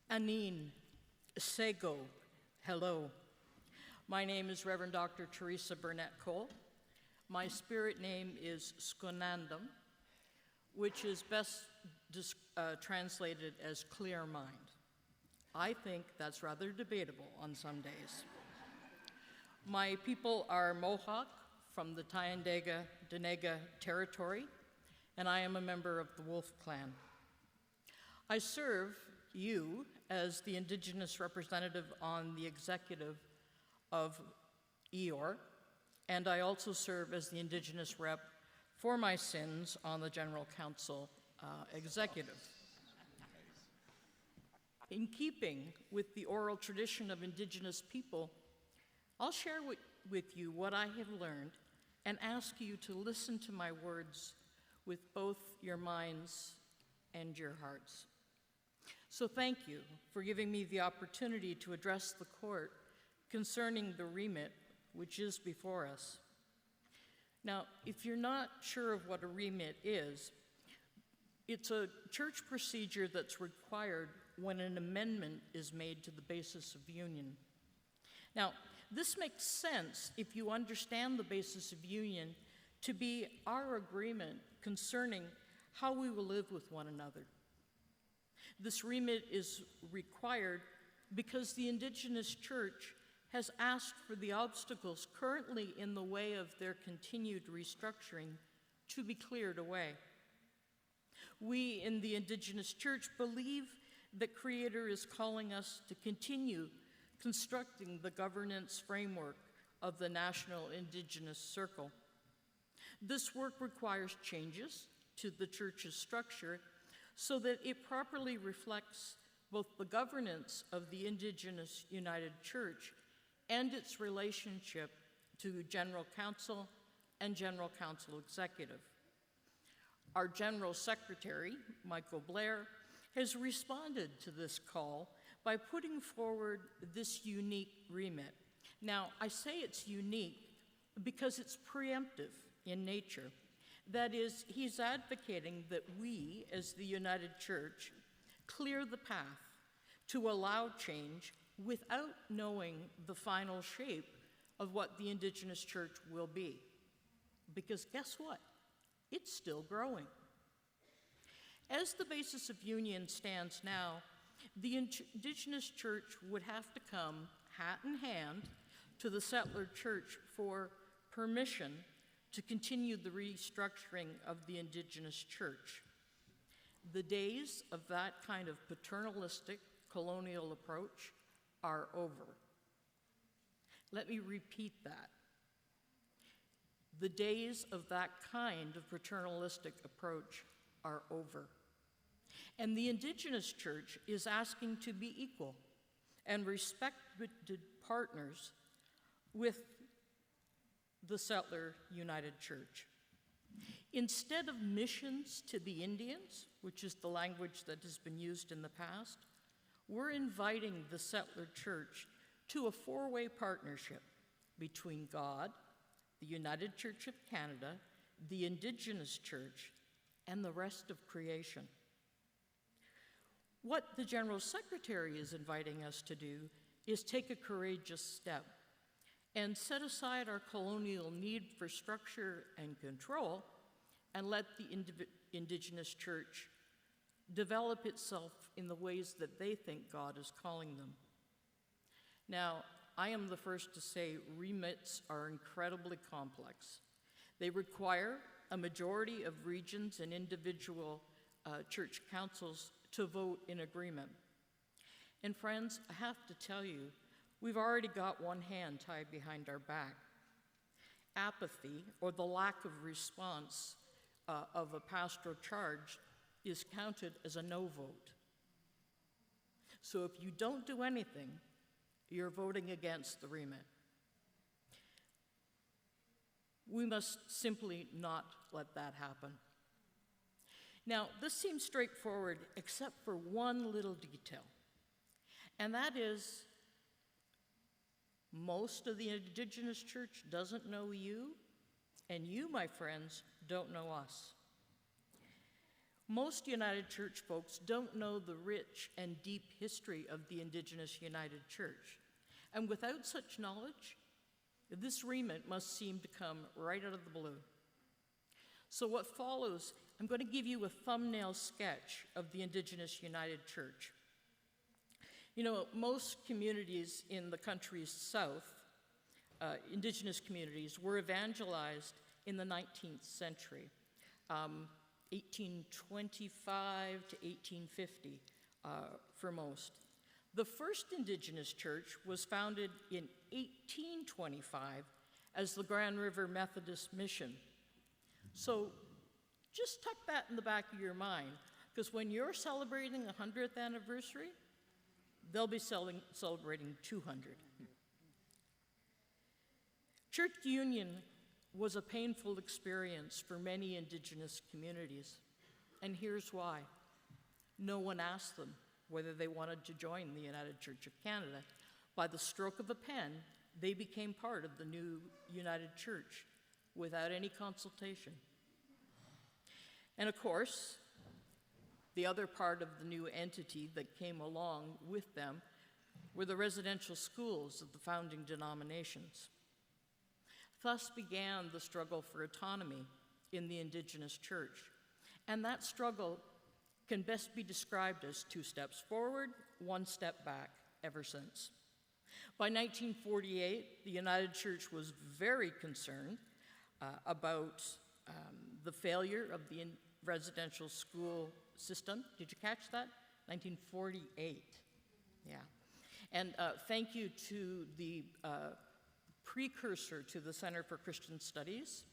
Anin, Sego, hello. My name is Rev Dr. Teresa Burnett-Cole. My spirit name is Skonandam, which is best translated as clear mind. I think that's rather debatable on some days. My people are Mohawk from the Tyendega-Dene territory, and I am a member of the Wolf Clan. I serve you as the Indigenous representative on the executive of EOORC, and I also serve as the Indigenous rep for my sins on the General Council executive. In keeping with the oral tradition of Indigenous people, I'll share with you what I have learned and ask you to listen to my words with both your minds and your hearts. So thank you for giving me the opportunity to address the court concerning the remit which is before us. Now, if you're not sure of what a remit is, it's a church procedure that's required when an amendment is made to the basis of union. Now, this makes sense if you understand the basis of union to be our agreement concerning how we will live with one another. This remit is required because the Indigenous Church has asked for the obstacles currently in the way of their continued restructuring to be cleared away. We in the Indigenous Church believe that Creator is calling us to continue constructing the governance framework of the National Indigenous Circle. This work requires changes to the Church's structure so that it properly reflects both the governance of the Indigenous United Church and its relationship to General Council and General Council Executive. Our General Secretary, Michael Blair, has responded to this call by putting forward this unique remit. Now, I say it's unique because it's preemptive in nature. That is, he's advocating that we, as the United Church, clear the path to allow change without knowing the final shape of what the Indigenous Church will be. Because guess what? It's still growing. As the basis of union stands now, the Indigenous Church would have to come hat in hand to the settler church for permission to continue the restructuring of the Indigenous Church. The days of that kind of paternalistic colonial approach are over. Let me repeat that. The days of that kind of paternalistic approach are over. And the Indigenous Church is asking to be equal and respected partners with the Settler United Church. Instead of missions to the Indians, which is the language that has been used in the past, we're inviting the Settler Church to a four-way partnership between God, the United Church of Canada, the Indigenous Church, and the rest of creation. What the General Secretary is inviting us to do is take a courageous step and set aside our colonial need for structure and control and let the Indigenous Church develop itself in the ways that they think God is calling them. Now, I am the first to say remits are incredibly complex. They require a majority of regions and individual church councils to vote in agreement. And friends, I have to tell you, we've already got one hand tied behind our back. Apathy, or the lack of response of a pastoral charge, is counted as a no vote. So if you don't do anything, you're voting against the remit. We must simply not let that happen. Now, this seems straightforward except for one little detail, and that is most of the Indigenous Church doesn't know you, and you, my friends, don't know us. Most United Church folks don't know the rich and deep history of the Indigenous United Church. And without such knowledge, this remit must seem to come right out of the blue. So what follows, I'm going to give you a thumbnail sketch of the Indigenous United Church. You know, most communities in the country's south, Indigenous communities, were evangelized in the 19th century, 1825 to 1850 for most. The first Indigenous church was founded in 1825 as the Grand River Methodist Mission. So just tuck that in the back of your mind, because when you're celebrating the 100th anniversary, they'll be celebrating 200. Church union was a painful experience for many Indigenous communities, and here's why. No one asked them whether they wanted to join the United Church of Canada. By the stroke of a pen, they became part of the new United Church without any consultation. And of course, the other part of the new entity that came along with them were the residential schools of the founding denominations. Thus began the struggle for autonomy in the Indigenous church. And that struggle can best be described as 2 steps forward, 1 step back ever since. By 1948, the United Church was very concerned about the failure of the residential school system. Did you catch that? 1948, yeah. And thank you to the precursor to the Center for Christian Studies,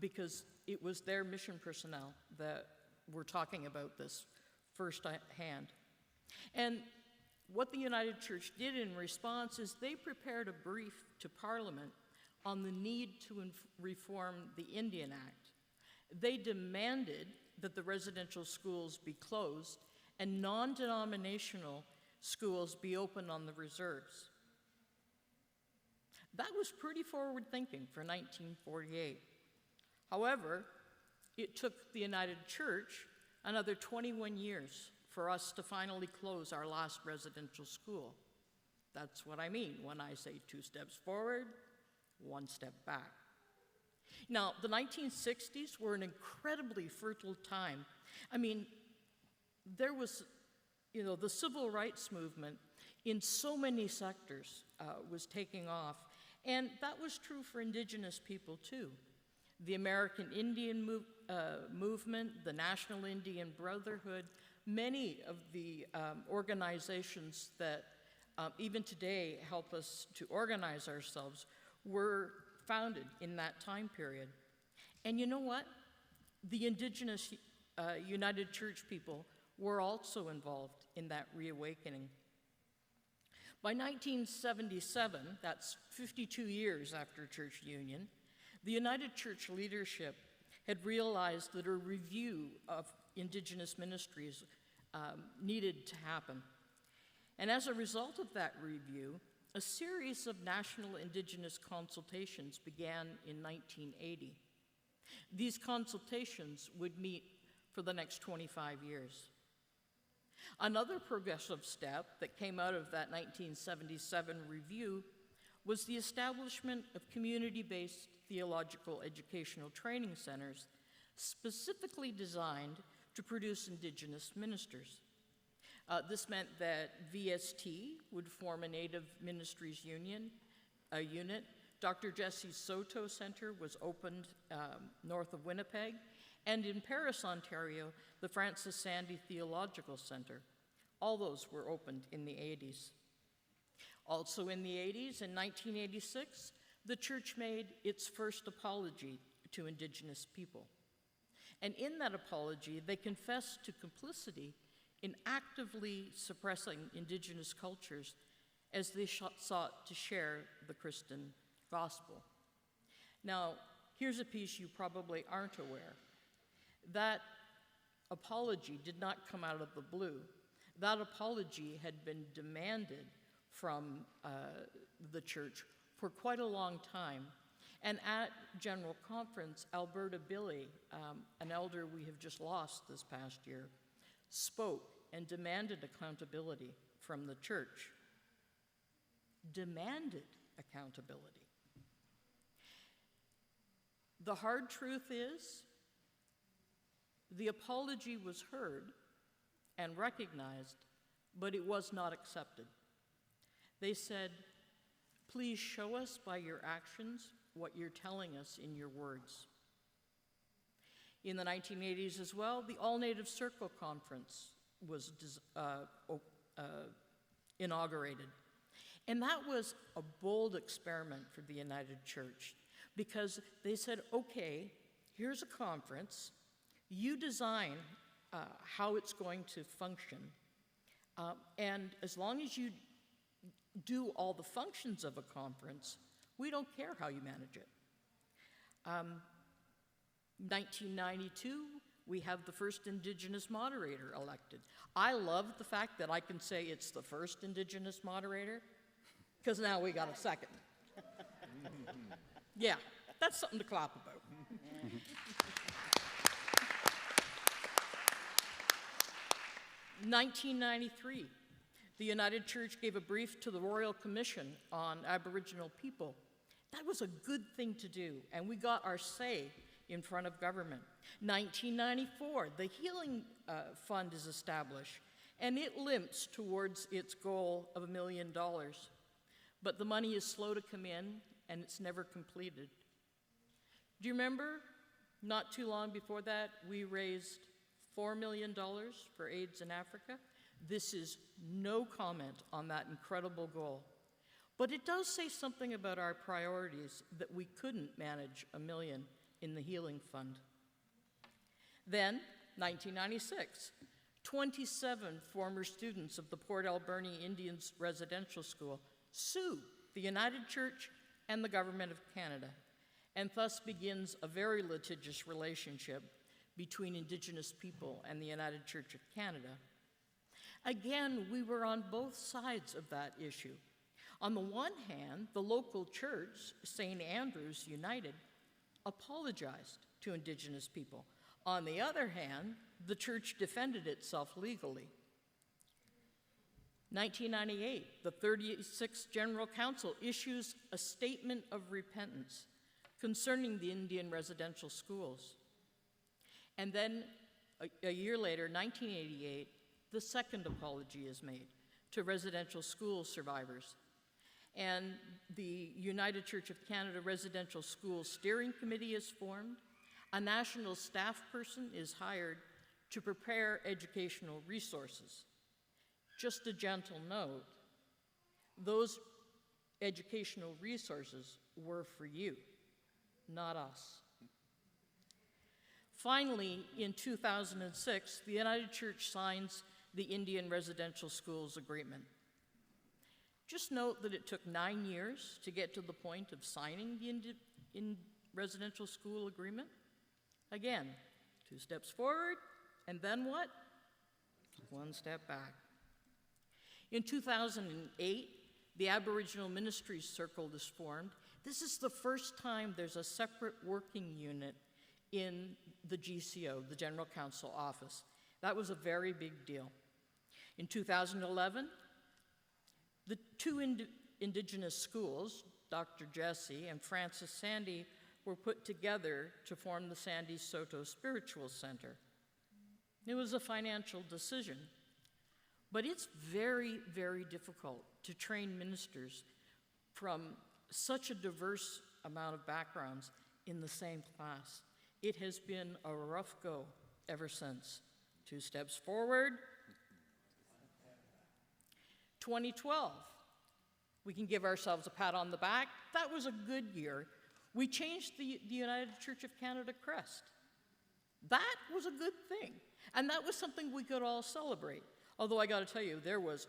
because it was their mission personnel that were talking about this firsthand. And what the United Church did in response is they prepared a brief to Parliament on the need to reform the Indian Act. They demanded that the residential schools be closed and non-denominational schools be open on the reserves. That was pretty forward thinking for 1948. However, it took the United Church another 21 years for us to finally close our last residential school. That's what I mean when I say 2 steps forward, 1 step back. Now, the 1960s were an incredibly fertile time. I mean, there was, the civil rights movement in so many sectors was taking off. And that was true for Indigenous people, too. The American Indian movement, the National Indian Brotherhood, many of the organizations that even today help us to organize ourselves were founded in that time period. And you know what? The Indigenous United Church people were also involved in that reawakening. By 1977, that's 52 years after church union, the United Church leadership had realized that a review of Indigenous ministries needed to happen. And as a result of that review, a series of national Indigenous consultations began in 1980. These consultations would meet for the next 25 years. Another progressive step that came out of that 1977 review was the establishment of community-based theological educational training centers specifically designed to produce Indigenous ministers. This meant that VST would form a Native Ministries unit. Dr. Jesse Soto Center was opened north of Winnipeg, and in Paris, Ontario, the Francis Sandy Theological Center. All those were opened in the 80s. Also in the 80s, in 1986, the church made its first apology to Indigenous people. And in that apology, they confessed to complicity in actively suppressing Indigenous cultures as they sought to share the Christian gospel. Now, here's a piece you probably aren't aware. That apology did not come out of the blue. That apology had been demanded from the church for quite a long time. And at General Conference, Alberta Billy, an elder we have just lost this past year, spoke and demanded accountability from the church. Demanded accountability. The hard truth is, the apology was heard and recognized, but it was not accepted. They said, please show us by your actions what you're telling us in your words. In the 1980s as well, the All Native Circle Conference was inaugurated. And that was a bold experiment for the United Church, because they said, okay, here's a conference, you design how it's going to function, and as long as you do all the functions of a conference, we don't care how you manage it. 1992, we have the first Indigenous moderator elected. I love the fact that I can say it's the first Indigenous moderator, because now we got a second. Yeah, that's something to clap about. 1993, the United Church gave a brief to the Royal Commission on Aboriginal people. That was a good thing to do, and we got our say in front of government. 1994, the Healing Fund is established, and it limps towards its goal of $1 million. But the money is slow to come in, and it's never completed. Do you remember, not too long before that, we raised $4 million for AIDS in Africa? This is no comment on that incredible goal. But it does say something about our priorities that we couldn't manage $1 million in the Healing Fund. Then, 1996, 27 former students of the Port Alberni Indians Residential School sued the United Church and the Government of Canada, and thus begins a very litigious relationship between Indigenous people and the United Church of Canada. Again, we were on both sides of that issue. On the one hand, the local church, St. Andrew's United, apologized to Indigenous people. On the other hand, the church defended itself legally. 1998, the 36th General Council issues a statement of repentance concerning the Indian residential schools. And then a year later, 1988, the second apology is made to residential school survivors. And the United Church of Canada Residential School Steering Committee is formed. A national staff person is hired to prepare educational resources. Just a gentle note, those educational resources were for you, not us. Finally, in 2006, the United Church signs the Indian Residential Schools Agreement. Just note that it took 9 years to get to the point of signing the Residential School Agreement. Again, 2 steps forward, and then what? 1 step back. In 2008, the Aboriginal Ministries Circle is formed. This is the first time there's a separate working unit in the GCO, the General Council office. That was a very big deal. In 2011, the 2 Indigenous schools, Dr. Jesse and Francis Sandy, were put together to form the Sandy Soto Spiritual Center. It was a financial decision, but it's very, very difficult to train ministers from such a diverse amount of backgrounds in the same class. It has been a rough go ever since. 2 steps forward. 2012, we can give ourselves a pat on the back. That was a good year. We changed the United Church of Canada crest. That was a good thing. And that was something we could all celebrate. Although I got to tell you, there was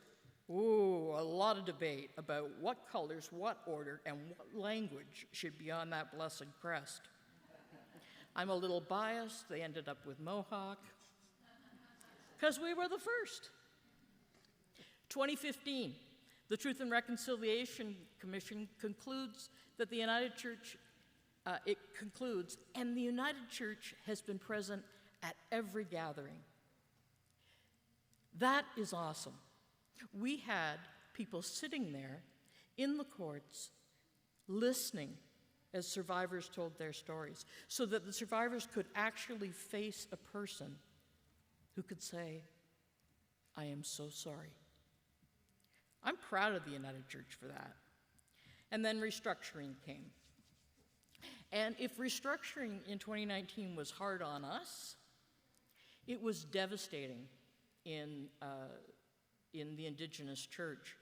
a lot of debate about what colors, what order, and what language should be on that blessed crest. I'm a little biased. They ended up with Mohawk, because we were the first. 2015, the Truth and Reconciliation Commission concludes that the United Church it concludes, and the United Church has been present at every gathering. That is awesome. We had people sitting there in the courts listening as survivors told their stories, so that the survivors could actually face a person who could say, I am so sorry. I'm proud of the United Church for that. And then restructuring came. And if restructuring in 2019 was hard on us, it was devastating in the Indigenous Church,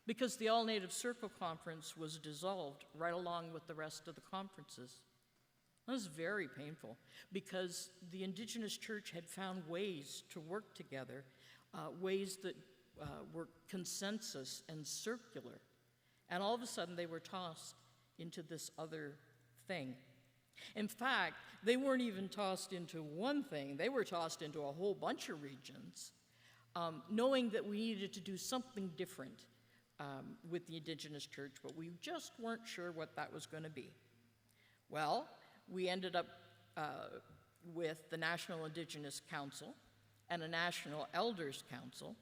because the All Native Circle Conference was dissolved right along with the rest of the conferences. That was very painful, because the Indigenous Church had found ways to work together, ways that were consensus and circular, and all of a sudden they were tossed into this other thing. In fact, they weren't even tossed into one thing, they were tossed into a whole bunch of regions, knowing that we needed to do something different with the Indigenous Church, but we just weren't sure what that was going to be. Well, we ended up with the National Indigenous Council and a National Elders Council,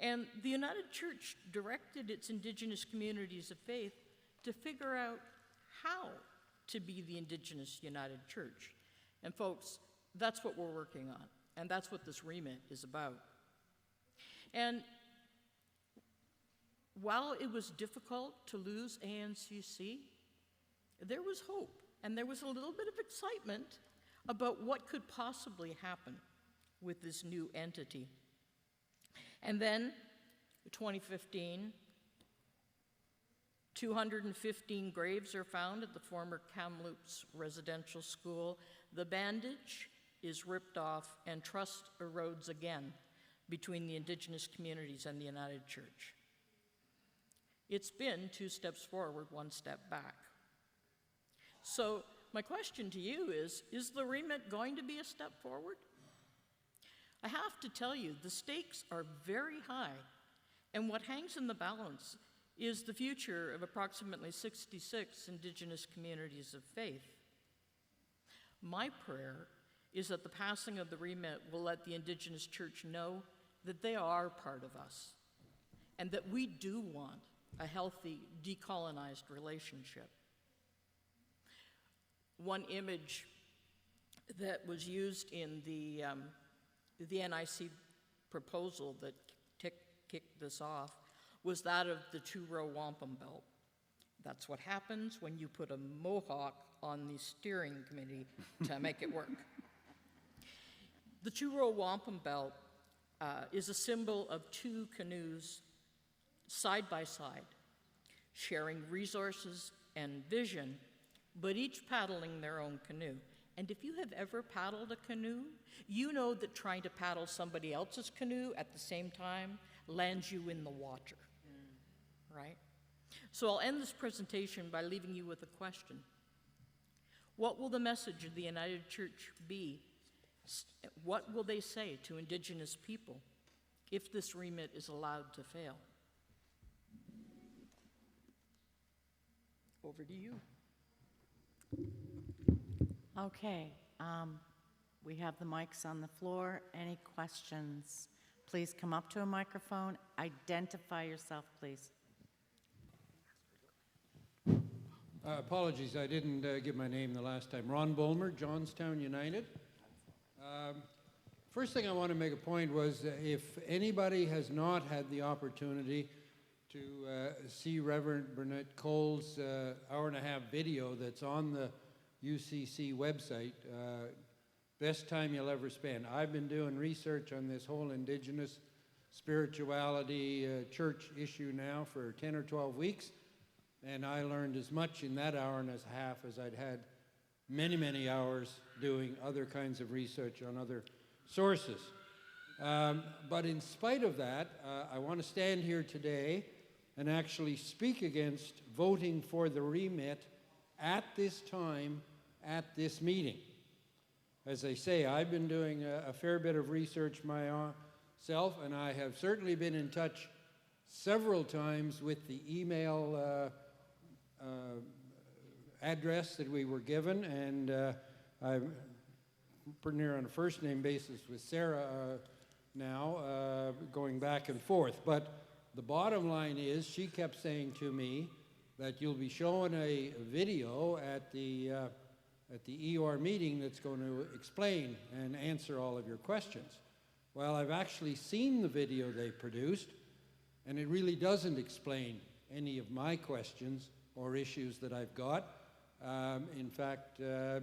and the United Church directed its Indigenous communities of faith to figure out how to be the Indigenous United Church. And folks, that's what we're working on, and that's what this remit is about. And while it was difficult to lose ANCC, there was hope, and there was a little bit of excitement about what could possibly happen with this new entity. And then, 2015, 215 graves are found at the former Kamloops Residential School. The bandage is ripped off, and trust erodes again between the Indigenous communities and the United Church. It's been 2 steps forward, 1 step back. So my question to you is the remit going to be a step forward? I have to tell you, the stakes are very high, and what hangs in the balance is the future of approximately 66 Indigenous communities of faith. My prayer is that the passing of the remit will let the Indigenous Church know that they are part of us, and that we do want a healthy, decolonized relationship. One image that was used in the NIC proposal that kicked this off was that of the 2-row wampum belt. That's what happens when you put a mohawk on the steering committee to make it work. The 2-row wampum belt is a symbol of 2 canoes side by side, sharing resources and vision, but each paddling their own canoe. And if you have ever paddled a canoe, you know that trying to paddle somebody else's canoe at the same time lands you in the water, right? So I'll end this presentation by leaving you with a question. What will the message of the United Church be? What will they say to Indigenous people if this remit is allowed to fail? Over to you. Okay, we have the mics on the floor. Any questions? Please come up to a microphone. Identify yourself, please. Apologies, I didn't give my name the last time. Ron Bulmer, Johnstown United. First thing I want to make a point was if anybody has not had the opportunity to see Reverend Burnett-Cole's hour-and-a-half video that's on the UCC website, best time you'll ever spend. I've been doing research on this whole Indigenous spirituality church issue now for 10 or 12 weeks, and I learned as much in that hour and a half as I'd had many, many hours doing other kinds of research on other sources. But in spite of that, I want to stand here today and actually speak against voting for the remit at this time, at this meeting. As I say, I've been doing a fair bit of research myself, and I have certainly been in touch several times with the email address that we were given, and I'm pretty near on a first-name basis with Sarah now, going back and forth. But the bottom line is, she kept saying to me that you'll be showing a video at the EOR meeting that's going to explain and answer all of your questions. Well, I've actually seen the video they produced, and it really doesn't explain any of my questions or issues that I've got. In fact, the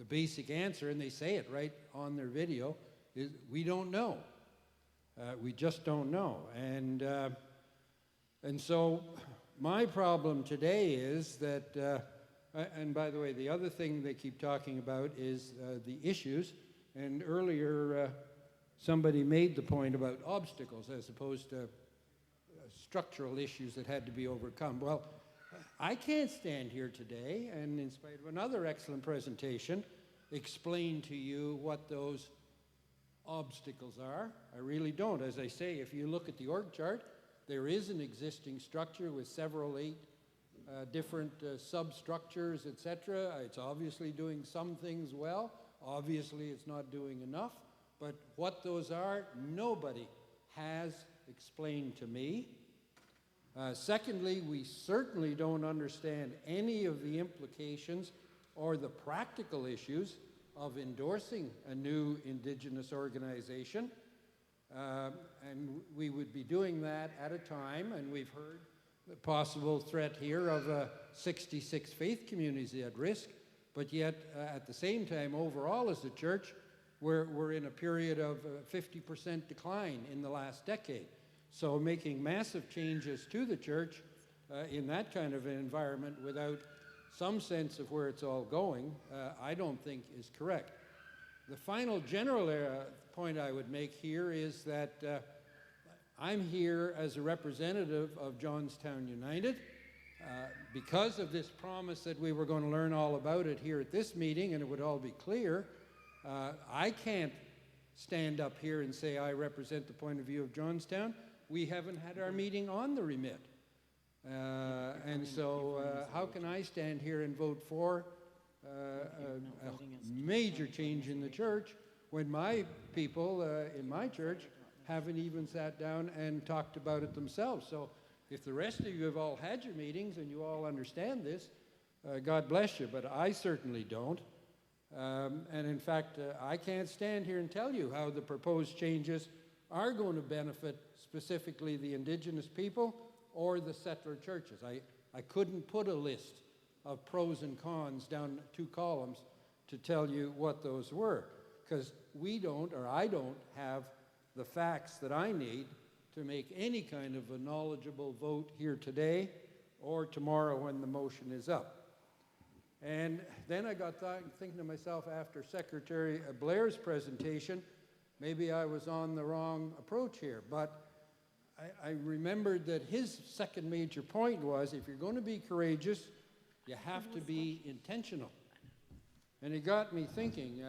basic answer, and they say it right on their video, is we don't know. We just don't know. And so my problem today is that, and by the way, the other thing they keep talking about is the issues. And earlier, somebody made the point about obstacles as opposed to structural issues that had to be overcome. Well, I can't stand here today and, in spite of another excellent presentation, explain to you what those obstacles are. I really don't. As I say, if you look at the org chart, there is an existing structure with several 8 different substructures, etc. It's obviously doing some things well. Obviously, it's not doing enough. But what those are, nobody has explained to me. Secondly, we certainly don't understand any of the implications or the practical issues of endorsing a new Indigenous organization. And we would be doing that at a time, and we've heard the possible threat here of 66 faith communities at risk, but yet at the same time, overall as a church, we're in a period of 50% decline in the last decade. So making massive changes to the church in that kind of an environment without some sense of where it's all going, I don't think is correct. The final general point I would make here is that I'm here as a representative of Johnstown United. Because of this promise that we were going to learn all about it here at this meeting and it would all be clear, I can't stand up here and say I represent the point of view of Johnstown. We haven't had our meeting on the remit. And so how can I stand here and vote for a major change in the church when my people in my church haven't even sat down and talked about it themselves? So if the rest of you have all had your meetings and you all understand this, God bless you, but I certainly don't. And in fact, I can't stand here and tell you how the proposed changes are going to benefit specifically the Indigenous people or the settler churches. I couldn't put a list of pros and cons down 2 columns to tell you what those were, because we don't, or I don't, have the facts that I need to make any kind of a knowledgeable vote here today or tomorrow when the motion is up. And then I got thinking to myself after Secretary Blair's presentation, maybe I was on the wrong approach here, but I remembered that his second major point was if you're going to be courageous, you have to be intentional. And it got me thinking,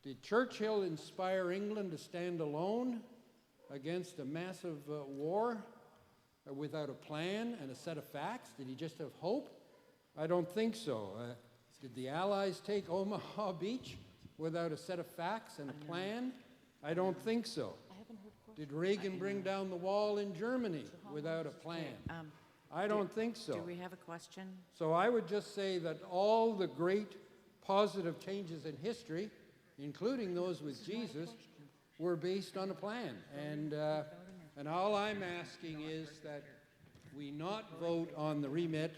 did Churchill inspire England to stand alone against a massive war without a plan and a set of facts? Did he just have hope? I don't think so. Did the Allies take Omaha Beach without a set of facts and a plan? I don't think so. Did Reagan bring down the wall in Germany without a plan? I don't think so. Do we have a question? So I would just say that all the great positive changes in history, including those with Jesus, were based on a plan. And all I'm asking is that we not vote on the remit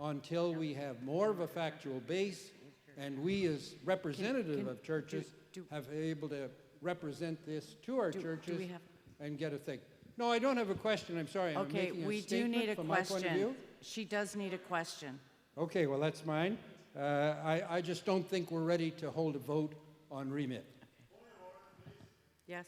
until we have more of a factual base and we as representative of churches have been able to represent this to our churches and get a thing. No, I don't have a question. I'm sorry. I'm Okay, making a we do statement need a from my point of view. question. She does need a question. Okay, well, that's mine. I just don't think we're ready to hold a vote on remit. Yes?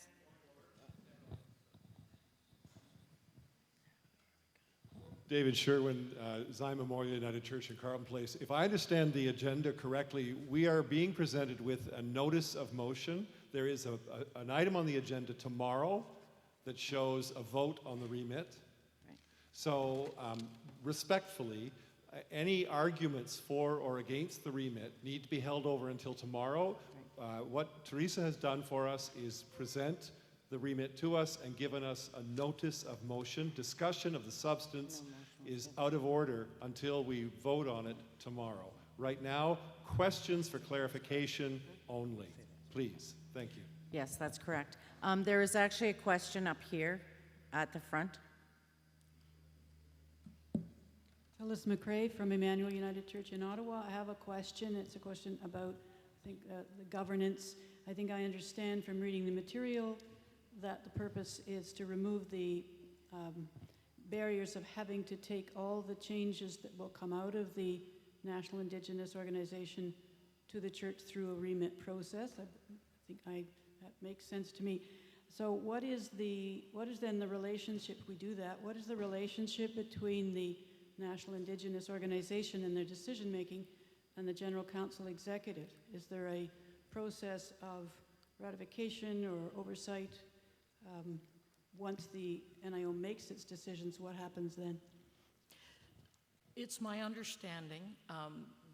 David Sherwin, Zion Memorial United Church in Carlton Place. If I understand the agenda correctly, we are being presented with a notice of motion. There is an item on the agenda tomorrow that shows a vote on the remit. Right. So respectfully, Any arguments for or against the remit need to be held over until tomorrow. What Teresa has done for us is present the remit to us and given us a notice of motion. Discussion of the substance is out of order until we vote on it tomorrow. Right now, questions for clarification only. Please, thank you. Yes, that's correct. There is actually a question up here at the front. Phyllis McRae from Emmanuel United Church in Ottawa. I have a question. It's a question about, I think, the governance. I think I understand from reading the material that the purpose is to remove the barriers of having to take all the changes that will come out of the National Indigenous Organization to the church through a remit process. I think that makes sense to me. So what is then the relationship, if we do that, what is the relationship between the National Indigenous Organization and their decision-making and the General Council Executive? Is there a process of ratification or oversight once the NIO makes its decisions? What happens then? It's my understanding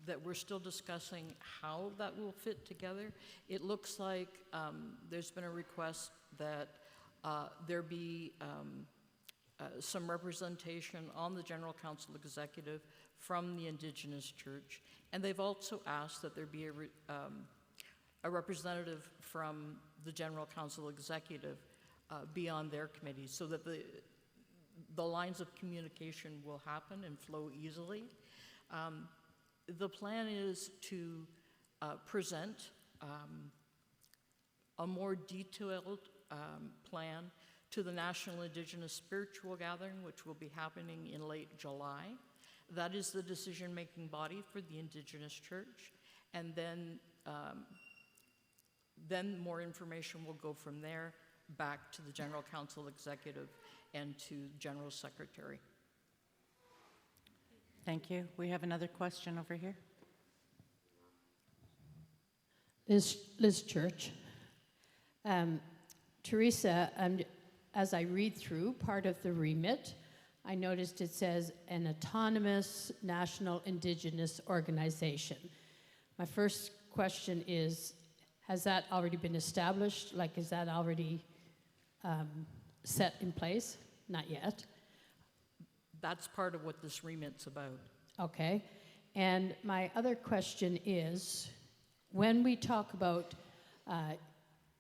that we're still discussing how that will fit together. It looks like there's been a request that there be some representation on the General Council Executive from the Indigenous Church, and they've also asked that there be a representative from the General Council Executive be on their committee, so that the lines of communication will happen and flow easily. The plan is to present a more detailed plan to the National Indigenous Spiritual Gathering, which will be happening in late July. That is the decision-making body for the Indigenous Church. And then more information will go from there back to the General Council Executive and to General Secretary. Thank you. We have another question over here. Liz Church. Teresa, as I read through part of the remit, I noticed it says an autonomous national Indigenous organization. My first question is, has that already been established? Like, is that already set in place? Not yet. That's part of what this remit's about. Okay. And my other question is, when we talk about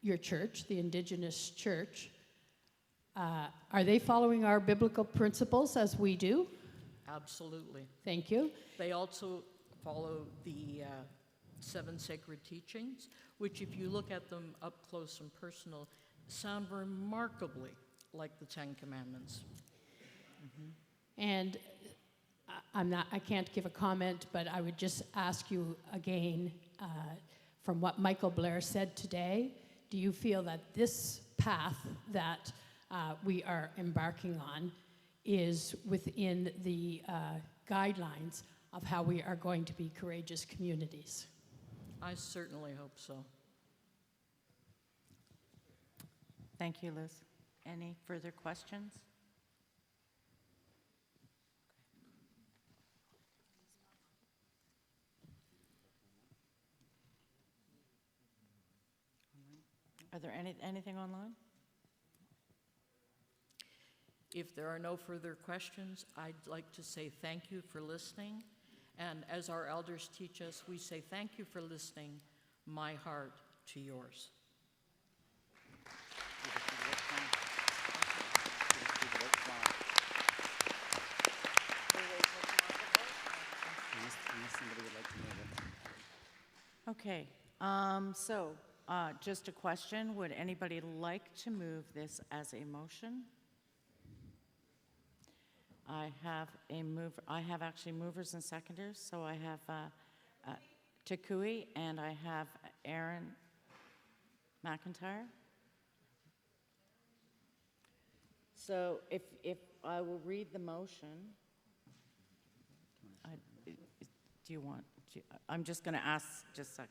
your church, the Indigenous Church, are they following our biblical principles as we do? Absolutely. Thank you. They also follow the 7 sacred teachings, which, if you look at them up close and personal, sound remarkably like the 10 Commandments. Mm-hmm. And I can't give a comment, but I would just ask you again, from what Michael Blair said today, do you feel that this path that we are embarking on is within the guidelines of how we are going to be courageous communities? I certainly hope so. Thank you, Liz. Any further questions? Are there anything online? If there are no further questions, I'd like to say thank you for listening. And as our elders teach us, we say thank you for listening, my heart to yours. Okay, so just a question. Would anybody like to move this as a motion? I have actually movers and seconders, so I have Takui and I have Aaron McIntyre. So if I will read the motion, I'm just going to ask just a sec.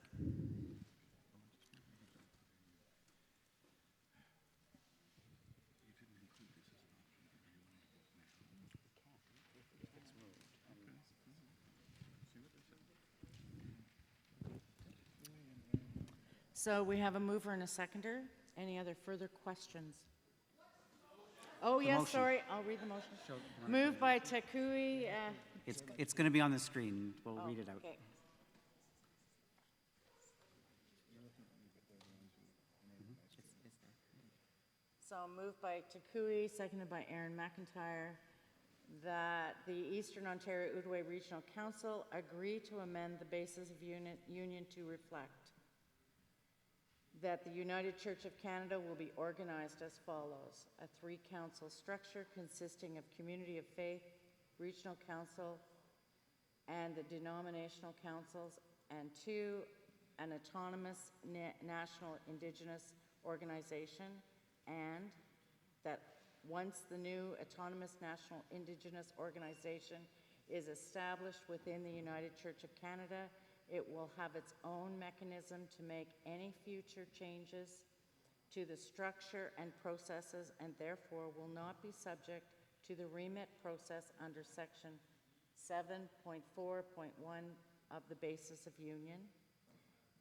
So we have a mover and a seconder. Any other further questions? Oh, yes, motion. sorry, I'll read the motion. Moved by Takui. It's going to be on the screen. We'll read it out. Okay. So moved by Takui, seconded by Aaron McIntyre, that the Eastern Ontario Outaouais Regional Council agree to amend the basis of union to reflect that the United Church of Canada will be organized as follows: a three-council structure consisting of community of faith, regional council, and the denominational councils, and two, an autonomous national Indigenous organization, and that once the new autonomous national Indigenous organization is established within the United Church of Canada, it will have its own mechanism to make any future changes to the structure and processes, and therefore will not be subject to the remit process under section 7.4.1 of the basis of union,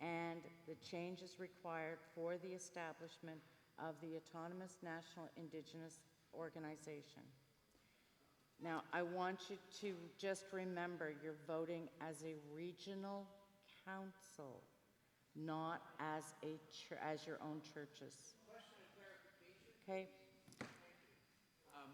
and the changes required for the establishment of the autonomous national Indigenous organization. Now, I want you to just remember you're voting as a regional council, not as your own churches. Okay?